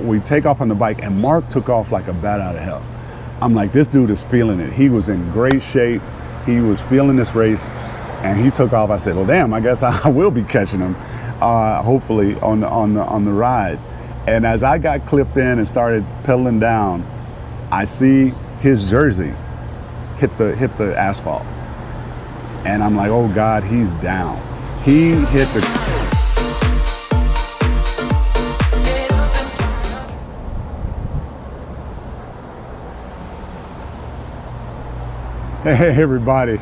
We take off on the bike, and Mark took off like a bat out of hell. I'm like, this dude is feeling it. He was in great shape. He was feeling this race, and he took off. I said, well, damn, I guess I will be catching him, hopefully on the ride. And as I got clipped in and started pedaling down, I see his jersey hit the asphalt. And I'm like, oh God, he's down. He hit the... Hey everybody,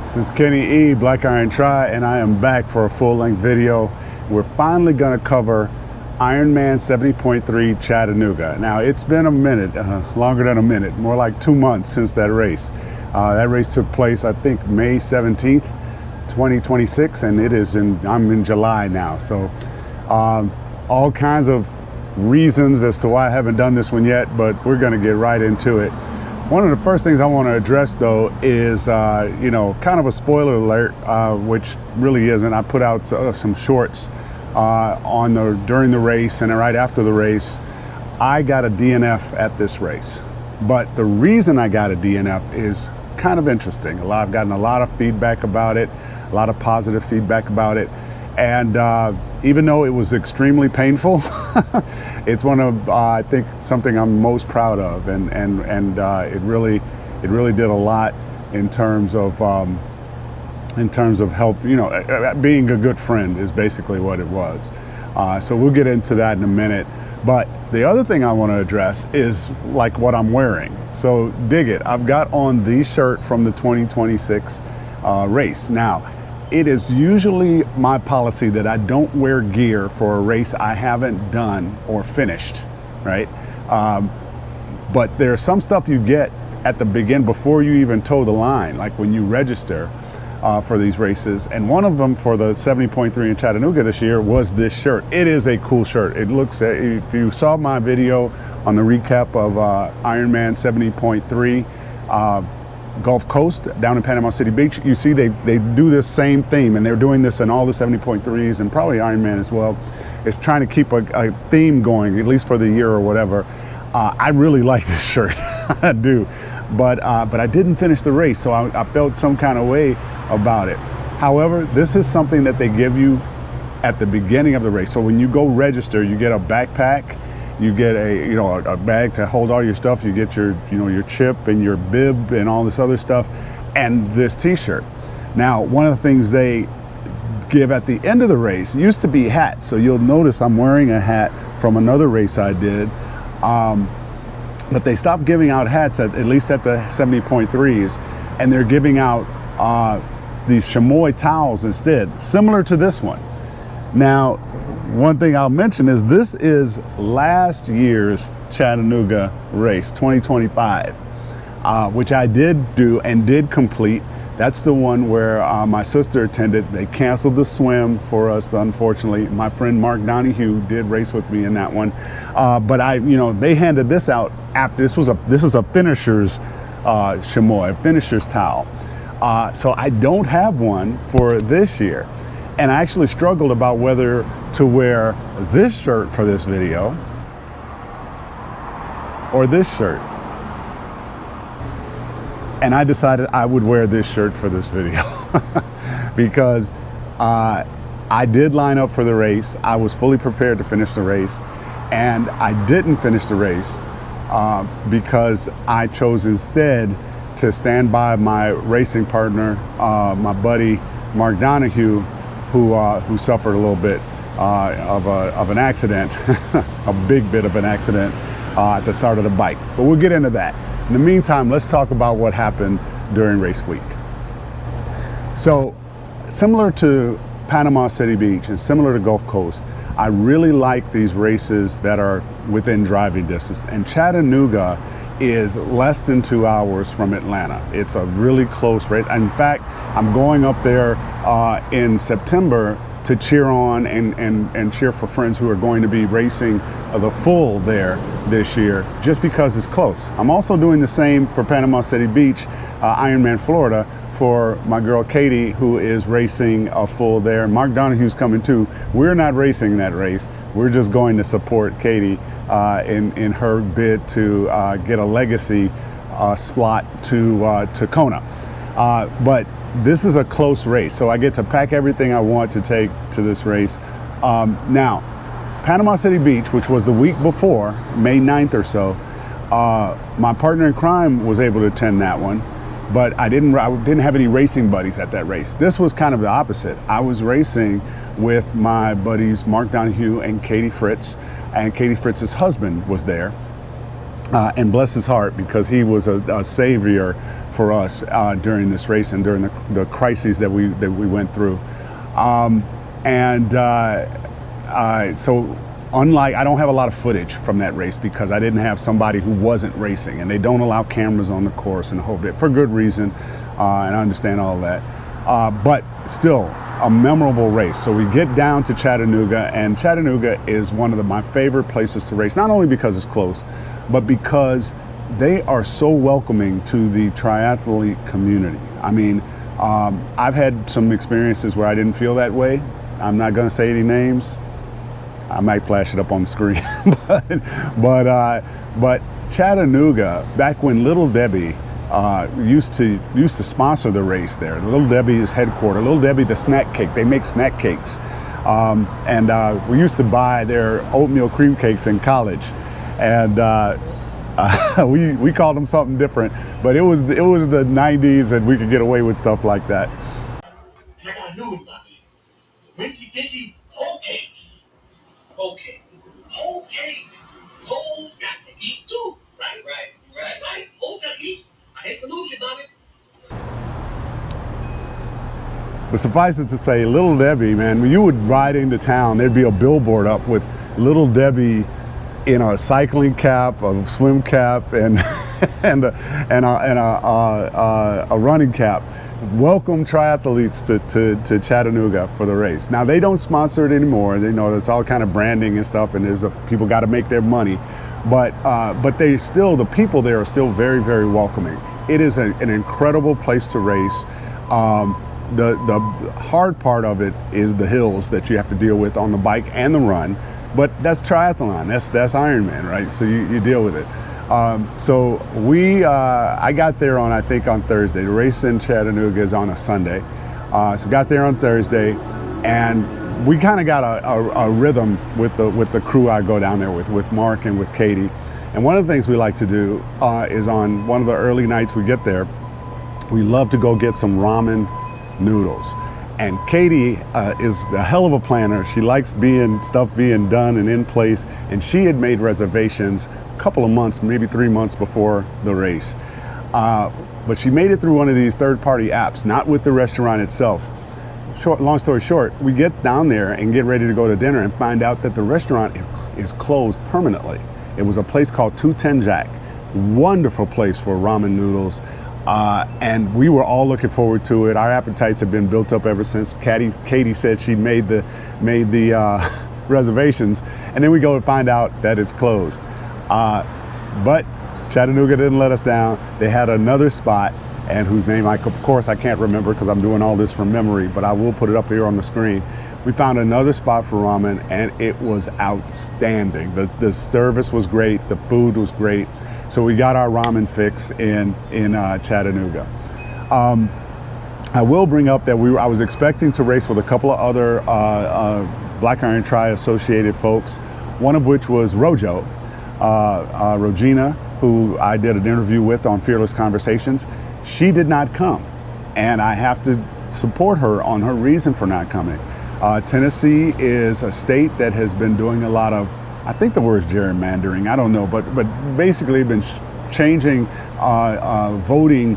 this is Kenny E, Black Iron Tri, and I am back for a full-length video. We're finally gonna cover Ironman 70.3 Chattanooga. Now, it's been a minute, longer than a minute, more like 2 months since that race. That race took place, I think, May 17th, 2026, and I'm in July now. So all kinds of reasons as to why I haven't done this one yet, but we're gonna get right into it. One of the first things I want to address, though, is, kind of a spoiler alert, which really isn't. I put out some shorts during the race and right after the race. I got a DNF at this race. But the reason I got a DNF is kind of interesting. I've gotten a lot of feedback about it, a lot of positive feedback about it. And even though it was extremely painful, it's one of, I think, something I'm most proud of, and it really did a lot in terms of help. Being a good friend is basically what it was. So we'll get into that in a minute. But the other thing I want to address is like what I'm wearing. So dig it. I've got on the shirt from the 2026 race. Now, it is usually my policy that I don't wear gear for a race I haven't done or finished, right? But there's some stuff you get at the beginning before you even toe the line, like when you register for these races. And one of them for the 70.3 in Chattanooga this year was this shirt. It is a cool shirt. It looks, if you saw my video on the recap of Ironman 70.3, Gulf Coast down in Panama City Beach, you see they do this same theme, and they're doing this in all the 70.3s and probably Ironman as well. It's trying to keep a theme going, at least for the year or whatever. I really like this shirt, I do, but I didn't finish the race, so I felt some kind of way about it. However, this is something that they give you at the beginning of the race. So when you go register, you get a backpack. You get a bag to hold all your stuff. You get your chip and your bib and all this other stuff, and this T-shirt. Now, one of the things they give at the end of the race used to be hats. So you'll notice I'm wearing a hat from another race I did, but they stopped giving out hats at least at the 70.3s, and they're giving out these chamois towels instead, similar to this one. Now, one thing I'll mention is this is last year's Chattanooga race, 2025, which I did do and did complete. That's the one where my sister attended. They canceled the swim for us, unfortunately. My friend Mark Donahue did race with me in that one. But they handed this out after. This is a finisher's chamois, a finisher's towel. So I don't have one for this year. And I actually struggled about whether to wear this shirt for this video or this shirt. And I decided I would wear this shirt for this video because I did line up for the race. I was fully prepared to finish the race, and I didn't finish the race because I chose instead to stand by my racing partner, my buddy, Mark Donahue, who suffered a little bit of an accident, a big bit of an accident at the start of the bike. But we'll get into that. In the meantime, let's talk about what happened during race week. So, similar to Panama City Beach and similar to Gulf Coast, I really like these races that are within driving distance. And Chattanooga is less than 2 hours from Atlanta. It's a really close race. In fact, I'm going up there in September to cheer on and cheer for friends who are going to be racing the full there this year, just because it's close. I'm also doing the same for Panama City Beach, Ironman Florida, for my girl Katie, who is racing a full there. Mark Donahue's coming too. We're not racing that race. We're just going to support Katie in her bid to get a legacy slot to Kona. But this is a close race, so I get to pack everything I want to take to this race. Now, Panama City Beach, which was the week before, May 9th or so, my partner in crime was able to attend that one, but I didn't have any racing buddies at that race. This was kind of the opposite. I was racing with my buddies Mark Donahue and Katie Fritz, and Katie Fritz's husband was there. And bless his heart, because he was a savior for us during this race and during the crises that we went through. So unlike, I don't have a lot of footage from that race because I didn't have somebody who wasn't racing, and they don't allow cameras on the course and the whole bit for good reason, and I understand all of that. But still, a memorable race. So we get down to Chattanooga, and Chattanooga is one of my favorite places to race, not only because it's close, but because they are so welcoming to the triathlete community. I mean, I've had some experiences where I didn't feel that way. I'm not gonna say any names. I might flash it up on the screen, but Chattanooga, back when Little Debbie used to sponsor the race there. Little Debbie is headquartered. Little Debbie, the snack cake, they make snack cakes. We used to buy their oatmeal cream cakes in college. And we called them something different, but it was the 90s, and we could get away with stuff like that. I got news about it. Winky Dinky whole cake. Whole cake. Whole cake. Hoes got to eat too. Right? Right. Hoes got to eat. I hate to lose you, Bobby. But suffice it to say, Little Debbie, man, when you would ride into town, there'd be a billboard up with Little Debbie in a cycling cap, a swim cap, and a running cap. Welcome triathletes to Chattanooga for the race. Now, they don't sponsor it anymore. They know it's all kind of branding and stuff, and people got to make their money. But the people there are still very, very welcoming. It is an incredible place to race. The hard part of it is the hills that you have to deal with on the bike and the run. But that's triathlon, that's Ironman, right? So you deal with it. I got there I think on Thursday. The race in Chattanooga is on a Sunday. So got there on Thursday, and we kind of got a rhythm with the crew I go down there with Mark and with Katie. And one of the things we like to do is on one of the early nights we get there, we love to go get some ramen noodles. And Katie is a hell of a planner. She likes stuff being done and in place. And she had made reservations a couple of months, maybe 3 months before the race. But she made it through one of these third-party apps, not with the restaurant itself. Long story short, we get down there and get ready to go to dinner and find out that the restaurant is closed permanently. It was a place called 210 Jack. Wonderful place for ramen noodles. And we were all looking forward to it. Our appetites have been built up ever since. Katie said she made the reservations, and then we go and find out that it's closed. But Chattanooga didn't let us down. They had another spot, and whose name of course I can't remember because I'm doing all this from memory, but I will put it up here on the screen. We found another spot for ramen, and it was outstanding. The service was great, the food was great. So we got our ramen fix in Chattanooga. I will bring up that I was expecting to race with a couple of other Black Iron Tri associated folks, one of which was Rojo, Regina, who I did an interview with on Fearless Conversations. She did not come, and I have to support her on her reason for not coming. Tennessee is a state that has been doing a lot of, I think the word is gerrymandering, I don't know, but basically been changing voting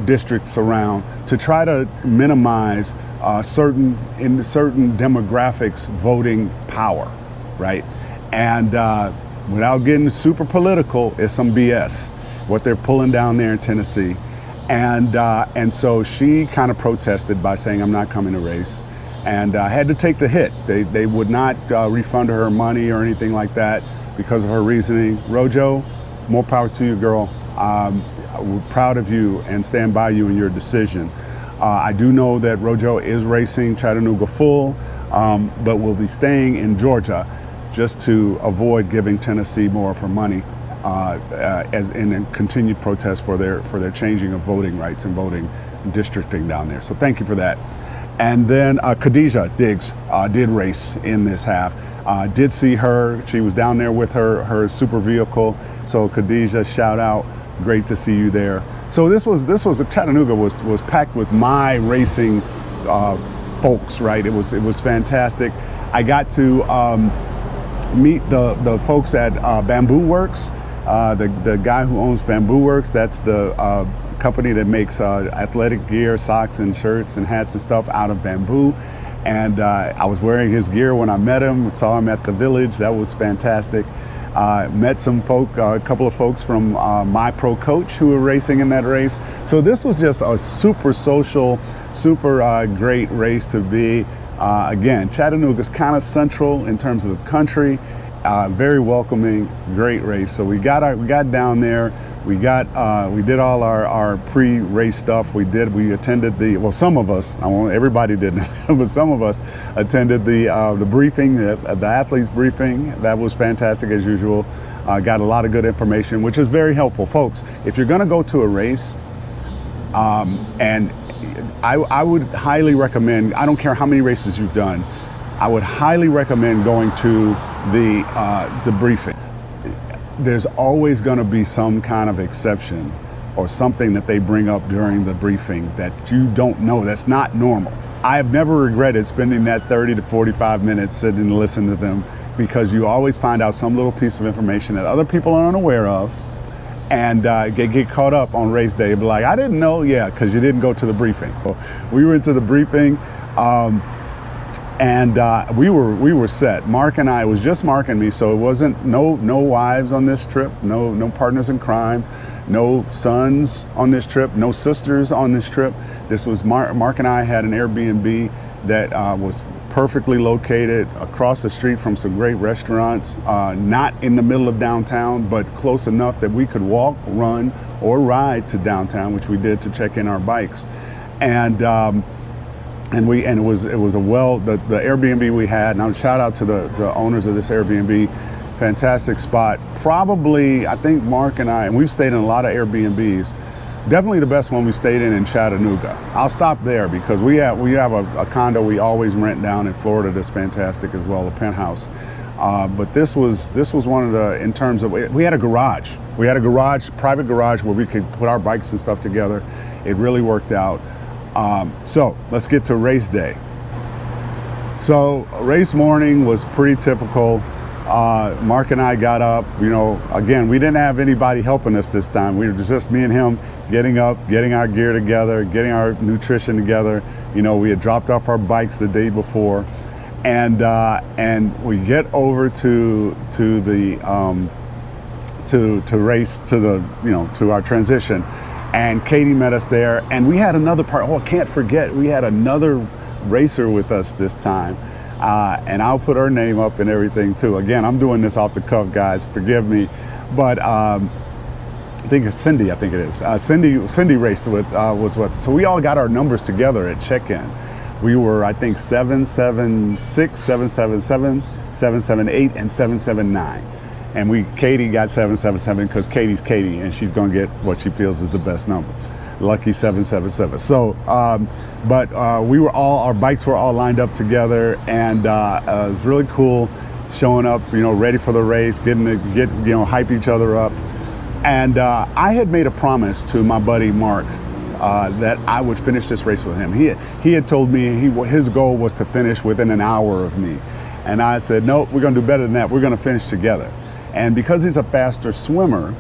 districts around to try to minimize certain demographics voting power, right? And without getting super political, it's some BS what they're pulling down there in Tennessee. And so she kind of protested by saying, I'm not coming to race. And I had to take the hit. They would not refund her money or anything like that because of her reasoning. Rojo, more power to you, girl. We're proud of you and stand by you in your decision. I do know that Rojo is racing Chattanooga full, but will be staying in Georgia just to avoid giving Tennessee more of her money as in a continued protest for their changing of voting rights and voting districting down there. So thank you for that. And then Khadijah Diggs did race in this half. Did see her. She was down there with her super vehicle. So Khadijah, shout out. Great to see you there. So this was Chattanooga was packed with my racing folks, right? It was fantastic. I got to meet the folks at Bamboo Works. The guy who owns Bamboo Works, that's the company that makes athletic gear, socks and shirts and hats and stuff out of bamboo. And I was wearing his gear when I met him, saw him at the village. That was fantastic. Met some folk, a couple of folks from my pro coach who were racing in that race. So this was just a super social, super great race to be. Again, Chattanooga's kind of central in terms of the country, very welcoming, great race. So we got down there. We did all our pre-race stuff. We attended some of us, everybody didn't, but some of us attended the briefing, the athletes briefing. That was fantastic as usual. Got a lot of good information, which is very helpful. Folks, if you're gonna go to a race, and I would highly recommend, I don't care how many races you've done, I would highly recommend going to the briefing. There's always going to be some kind of exception or something that they bring up during the briefing that you don't know, that's not normal. I have never regretted spending that 30 to 45 minutes sitting and listening to them, because you always find out some little piece of information that other people are unaware of, and get caught up on race day. Be like, I didn't know, yeah, because you didn't go to the briefing. So we went to the briefing. And we were set. Mark and I, it was just Mark and me, so it wasn't no wives on this trip, no partners in crime, no sons on this trip, no sisters on this trip. This was Mark and I had an Airbnb that was perfectly located across the street from some great restaurants, not in the middle of downtown, but close enough that we could walk, run, or ride to downtown, which we did to check in our bikes. And it was the Airbnb we had, and I would shout out to the owners of this Airbnb, fantastic spot. Probably, I think Mark and I, and we've stayed in a lot of Airbnbs, definitely the best one we stayed in Chattanooga. I'll stop there because we have a condo we always rent down in Florida that's fantastic as well, a penthouse. But this was one of the, in terms of, we had a garage. We had a garage, private garage, where we could put our bikes and stuff together. It really worked out. So let's get to race day. So race morning was pretty typical. Mark and I got up, again, we didn't have anybody helping us this time. We were just me and him getting up, getting our gear together, getting our nutrition together. We had dropped off our bikes the day before, and we get over to race to our transition. And Katie met us there, and we had another part. Oh, I can't forget, we had another racer with us this time. And I'll put her name up and everything too. Again, I'm doing this off the cuff, guys, forgive me. But I think it's Cindy, I think it is. Cindy raced was with, so we all got our numbers together at check-in. We were, I think, 776, 777, 778, and 779. And Katie got 777 because Katie's Katie, and she's gonna get what she feels is the best number. Lucky 777. So, but our bikes were all lined up together, and it was really cool showing up, ready for the race, hype each other up. And I had made a promise to my buddy Mark that I would finish this race with him. He had told me his goal was to finish within an hour of me. And I said, no, we're gonna do better than that. We're gonna finish together. And because he's a faster swimmer,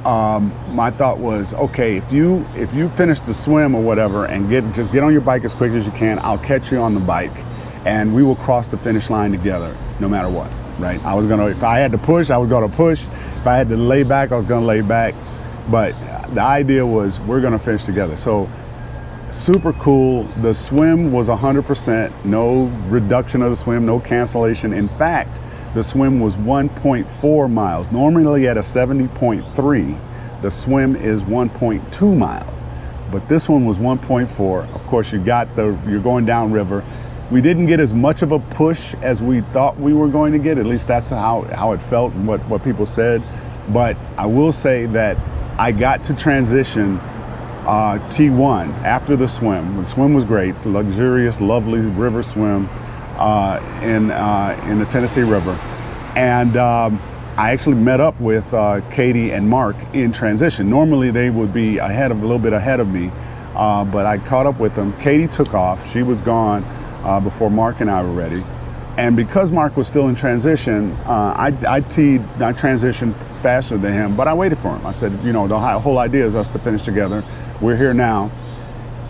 my thought was, okay, if you finish the swim or whatever and just get on your bike as quick as you can, I'll catch you on the bike, and we will cross the finish line together, no matter what, right? If I had to push, I was gonna push. If I had to lay back, I was gonna lay back. But the idea was we're gonna finish together. So super cool. The swim was 100%, no reduction of the swim, no cancellation. In fact, the swim was 1.4 miles. Normally at a 70.3, the swim is 1.2 miles. But this one was 1.4. Of course, you're going downriver. We didn't get as much of a push as we thought we were going to get. At least that's how it felt and what people said. But I will say that I got to transition T1 after the swim. The swim was great, luxurious, lovely river swim in the Tennessee River. And I actually met up with Katie and Mark in transition. Normally they would be a little bit ahead of me, but I caught up with them. Katie took off. She was gone before Mark and I were ready. And because Mark was still in transition, I transitioned faster than him, but I waited for him. I said, you know, the whole idea is us to finish together. We're here now.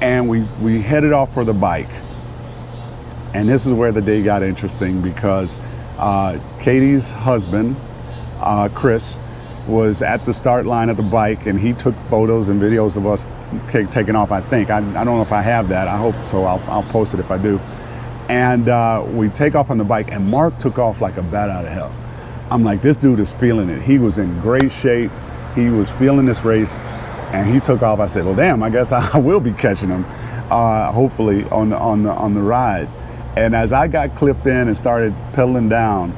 And we headed off for the bike. And this is where the day got interesting, because Katie's husband, Chris, was at the start line of the bike, and he took photos and videos of us taking off, I think. I don't know if I have that. I hope so. I'll post it if I do. And we take off on the bike, and Mark took off like a bat out of hell. I'm like, this dude is feeling it. He was in great shape. He was feeling this race, and he took off. I said, well, damn, I guess I will be catching him, hopefully on the ride. And as I got clipped in and started pedaling down,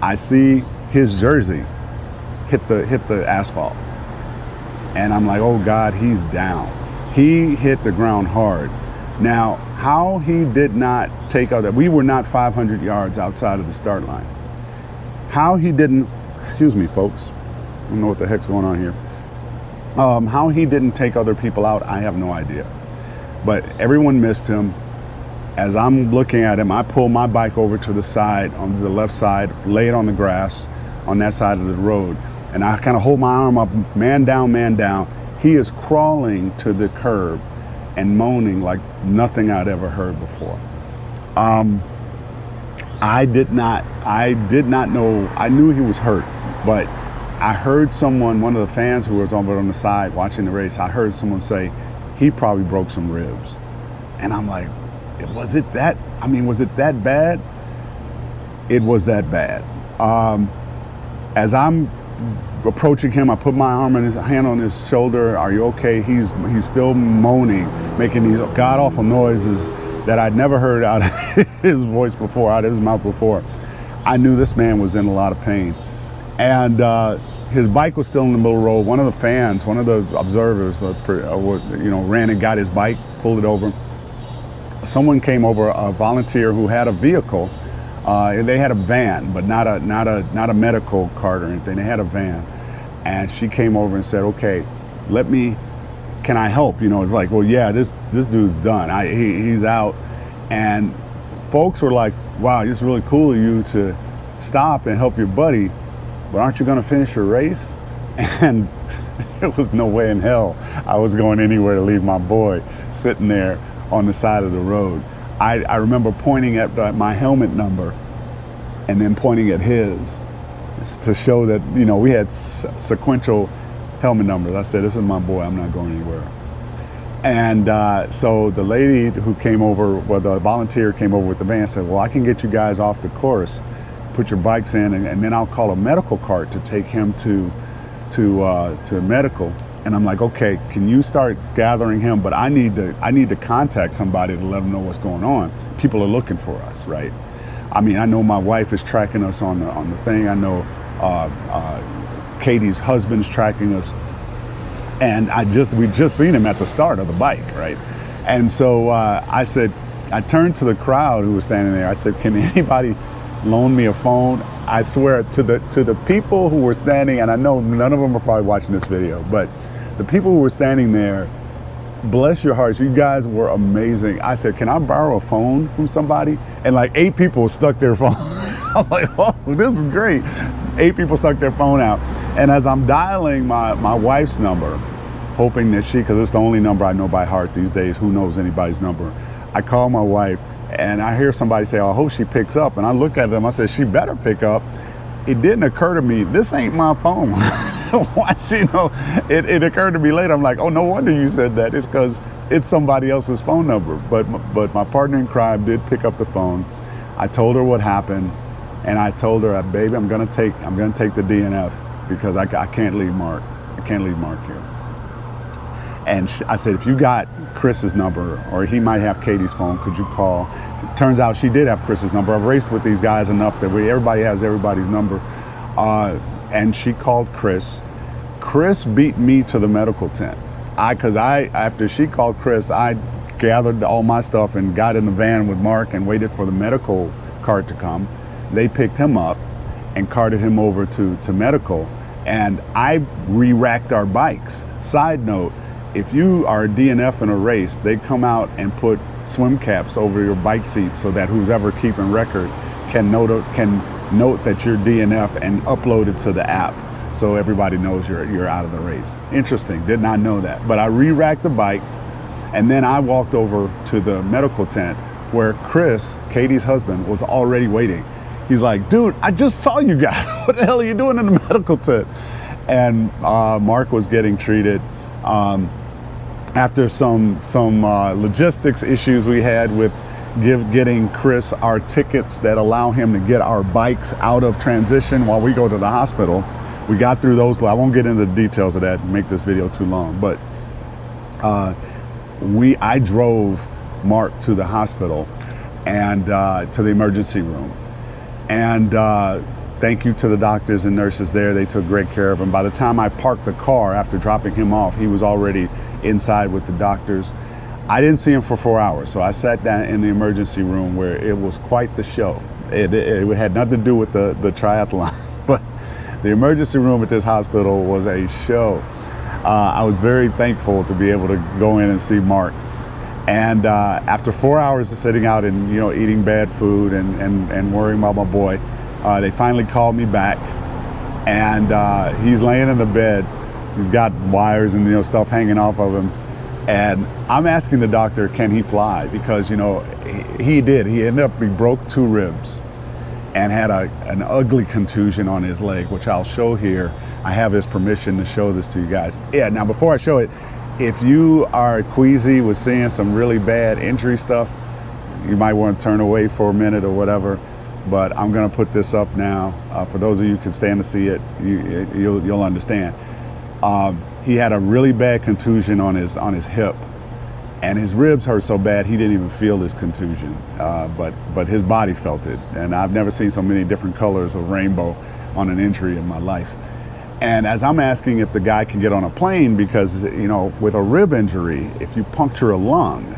I see his jersey hit the asphalt. And I'm like, oh God, he's down. He hit the ground hard. Now, how he did not take out that, we were not 500 yards outside of the start line. How he didn't, excuse me, folks, I don't know what the heck's going on here. How he didn't take other people out, I have no idea. But everyone missed him. As I'm looking at him, I pull my bike over to the side, on the left side, lay it on the grass on that side of the road. And I kind of hold my arm up, man down, man down. He is crawling to the curb and moaning like nothing I'd ever heard before. I did not know, I knew he was hurt, but I heard someone, one of the fans who was over on the side watching the race, I heard someone say, he probably broke some ribs. And I'm like, was it that bad? It was that bad. As I'm approaching him, I put my hand on his shoulder. Are you okay? He's still moaning, making these god-awful noises that I'd never heard out of his voice before, out of his mouth before. I knew this man was in a lot of pain. And his bike was still in the middle of the road. One of the fans, one of the observers, ran and got his bike, pulled it over. Someone came over, a volunteer who had a vehicle. They had a van, but not a medical cart or anything. They had a van, and she came over and said, "Okay, can I help?" You know, it's like, well, yeah, this dude's done. He's out, and folks were like, "Wow, it's really cool of you to stop and help your buddy, but aren't you going to finish your race?" And there was no way in hell I was going anywhere to leave my boy sitting there on the side of the road. I remember pointing at my helmet number and then pointing at his to show that, you know, we had sequential helmet numbers. I said, this is my boy, I'm not going anywhere. And so the lady who came over, the volunteer came over with the van, said, well, I can get you guys off the course, put your bikes in, and then I'll call a medical cart to take him to medical. And I'm like, okay, can you start gathering him? But I need to contact somebody to let them know what's going on. People are looking for us, right? I mean, I know my wife is tracking us on the thing. I know Katie's husband's tracking us, and we just seen him at the start of the bike, right? And so I turned to the crowd who was standing there. I said, can anybody loan me a phone? I swear to the people who were standing, and I know none of them are probably watching this video, but the people who were standing there, bless your hearts, you guys were amazing. I said, can I borrow a phone from somebody? And like 8 people stuck their phone. I was like, oh, this is great. 8 people stuck their phone out. And as I'm dialing my wife's number, hoping that because it's the only number I know by heart these days, who knows anybody's number, I call my wife and I hear somebody say, oh, I hope she picks up. And I look at them, I said, she better pick up. It didn't occur to me, this ain't my phone. It occurred to me later. I'm like, oh, no wonder you said that. It's because it's somebody else's phone number. But my partner in crime did pick up the phone. I told her what happened, and I told her, baby, I'm gonna take the DNF because I can't leave Mark. I can't leave Mark here. And I said, if you got Chris's number, or he might have Katie's phone, could you call? Turns out she did have Chris's number. I've raced with these guys enough that everybody has everybody's number. And she called Chris. Chris beat me to the medical tent. After she called Chris, I gathered all my stuff and got in the van with Mark and waited for the medical cart to come. They picked him up and carted him over to medical. And I re-racked our bikes. Side note, if you are a DNF in a race, they come out and put swim caps over your bike seats so that who's ever keeping record can note that you're DNF and upload it to the app so everybody knows you're out of the race. Interesting, did not know that. But I re-racked the bikes, and then I walked over to the medical tent where Chris, Katie's husband, was already waiting. He's like, dude, I just saw you guys. What the hell are you doing in the medical tent? And Mark was getting treated. After some logistics issues we had with getting Chris our tickets that allow him to get our bikes out of transition while we go to the hospital. We got through those. I won't get into the details of that and make this video too long, but I drove Mark to the hospital and to the emergency room. And thank you to the doctors and nurses there. They took great care of him. By the time I parked the car after dropping him off, he was already inside with the doctors. I didn't see him for 4 hours, so I sat down in the emergency room where it was quite the show. It had nothing to do with the triathlon, but the emergency room at this hospital was a show. I was very thankful to be able to go in and see Mark. And after 4 hours of sitting out and eating bad food and worrying about my boy, they finally called me back, and he's laying in the bed. He's got wires and stuff hanging off of him, and I'm asking the doctor, can he fly? Because he did. He ended up, he broke 2 ribs and had an ugly contusion on his leg, which I'll show here. I have his permission to show this to you guys. Yeah. Now before I show it, if you are queasy with seeing some really bad injury stuff, you might want to turn away for a minute or whatever. But I'm going to put this up now. For those of you who can stand to see it, you'll understand. He had a really bad contusion on his hip, and his ribs hurt so bad he didn't even feel his contusion, but his body felt it. And I've never seen so many different colors of rainbow on an injury in my life. And as I'm asking if the guy can get on a plane, because with a rib injury, if you puncture a lung,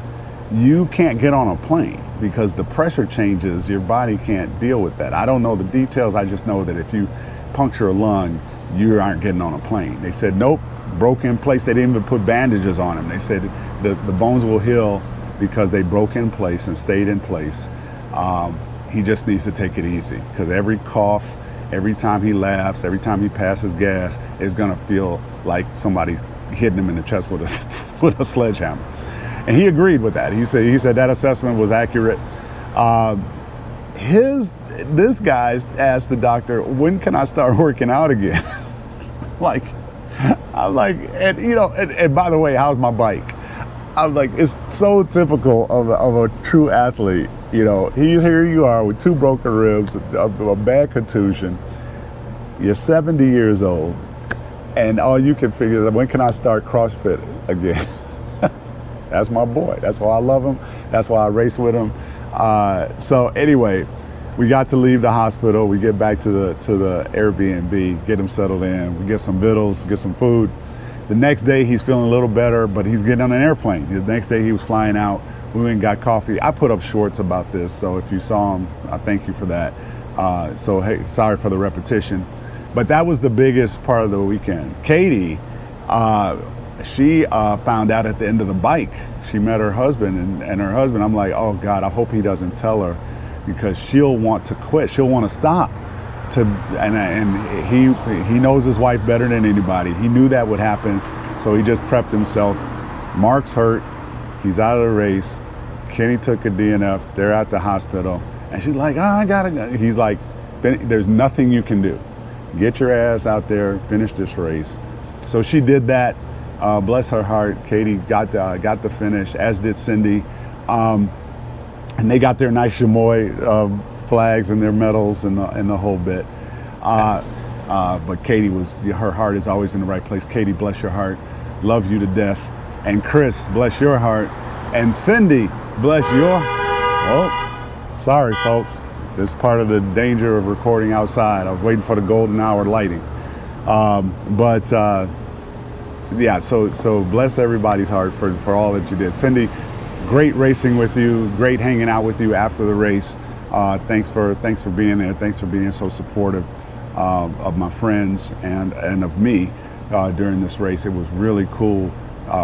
you can't get on a plane because the pressure changes, your body can't deal with that. I don't know the details, I just know that if you puncture a lung, you aren't getting on a plane. They said, nope, broke in place. They didn't even put bandages on him. They said the bones will heal because they broke in place and stayed in place. He just needs to take it easy, because every cough, every time he laughs, every time he passes gas, is gonna feel like somebody's hitting him in the chest with a sledgehammer. And he agreed with that. He said that assessment was accurate. This guy asked the doctor, when can I start working out again? I'm like, and by the way, how's my bike? I'm like, it's so typical of a true athlete. Here you are with 2 broken ribs, a bad contusion. You're 70 years old, and all you can figure is, when can I start CrossFit again? That's my boy. That's why I love him. That's why I race with him. So anyway, we got to leave the hospital. We get back to the Airbnb, get him settled in. We get some vittles, get some food. The next day he's feeling a little better, but he's getting on an airplane. The next day he was flying out. We went and got coffee. I put up shorts about this, so if you saw him, I thank you for that. So hey, sorry for the repetition. But that was the biggest part of the weekend. Katie, she found out at the end of the bike. She met her husband, and her husband, I'm like, oh God, I hope he doesn't tell her, because she'll want to quit. She'll want to stop. And he knows his wife better than anybody. He knew that would happen, so he just prepped himself. Mark's hurt. He's out of the race. Kenny took a DNF. They're at the hospital. And she's like, I gotta go. He's like, there's nothing you can do. Get your ass out there, finish this race. So she did that. Bless her heart. Katie got the finish, as did Cindy. And they got their nice chamois flags and their medals and the whole bit. But Katie her heart is always in the right place. Katie, bless your heart. Love you to death. And Chris, bless your heart. And Cindy, bless your, oh, sorry folks. This is part of the danger of recording outside. I was waiting for the golden hour lighting. Yeah, so bless everybody's heart for all that you did. Cindy, great racing with you, great hanging out with you after the race. Thanks for being there. Thanks for being so supportive of my friends and of me during this race. It was really cool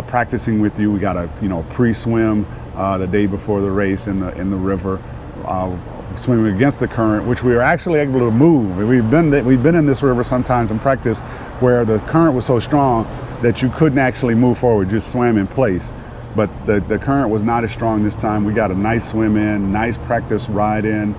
practicing with you. We got a pre-swim the day before the race in the river, swimming against the current, which we were actually able to move. We've been in this river sometimes in practice where the current was so strong that you couldn't actually move forward, just swam in place. But the current was not as strong this time. We got a nice swim in, nice practice ride in,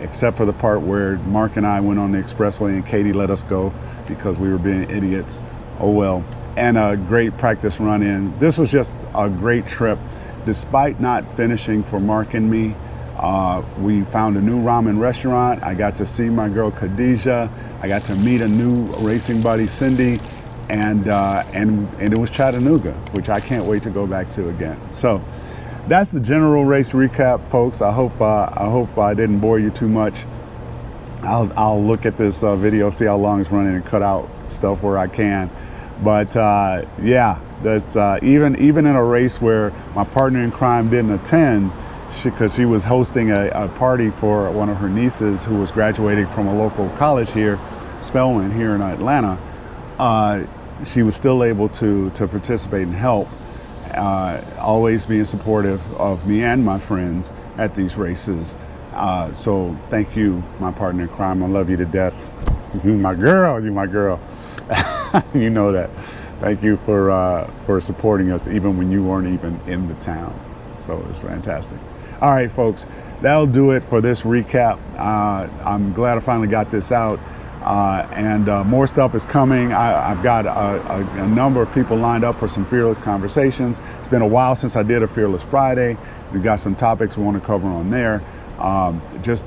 except for the part where Mark and I went on the expressway and Katie let us go because we were being idiots. Oh well. And a great practice run in. This was just a great trip. Despite not finishing for Mark and me, we found a new ramen restaurant. I got to see my girl Khadijah. I got to meet a new racing buddy, Cindy. And it was Chattanooga, which I can't wait to go back to again. So that's the general race recap, folks. I hope I didn't bore you too much. I'll look at this video, see how long it's running, and cut out stuff where I can. But yeah, that's even in a race where my partner in crime didn't attend, because she was hosting a party for one of her nieces who was graduating from a local college here, Spelman, here in Atlanta. She was still able to participate and help, always being supportive of me and my friends at these races. So thank you, my partner in crime. I love you to death. You my girl. You know that. Thank you for supporting us even when you weren't even in the town. So it's fantastic. All right, folks, that'll do it for this recap. I'm glad I finally got this out. And more stuff is coming. I've got a number of people lined up for some Fearless conversations. It's been a while since I did a Fearless Friday. We've got some topics we want to cover on there. Just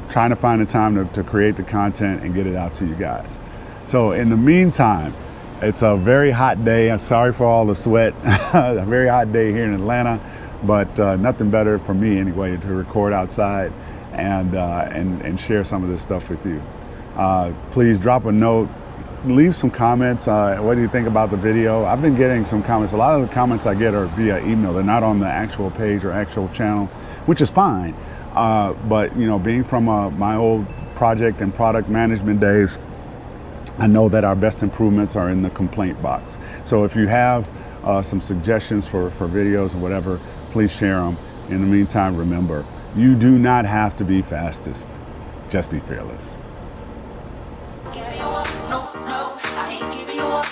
trying to find the time to create the content and get it out to you guys. So in the meantime, it's a very hot day. I'm sorry for all the sweat. A very hot day here in Atlanta, but nothing better for me anyway to record outside and share some of this stuff with you. Please drop a note, leave some comments. What do you think about the video? I've been getting some comments. A lot of the comments I get are via email. They're not on the actual page or actual channel, which is fine. But being from my old project and product management days, I know that our best improvements are in the complaint box. So if you have some suggestions for videos or whatever, please share them. In the meantime, remember, you do not have to be fastest. Just be fearless. No, I ain't giving you up.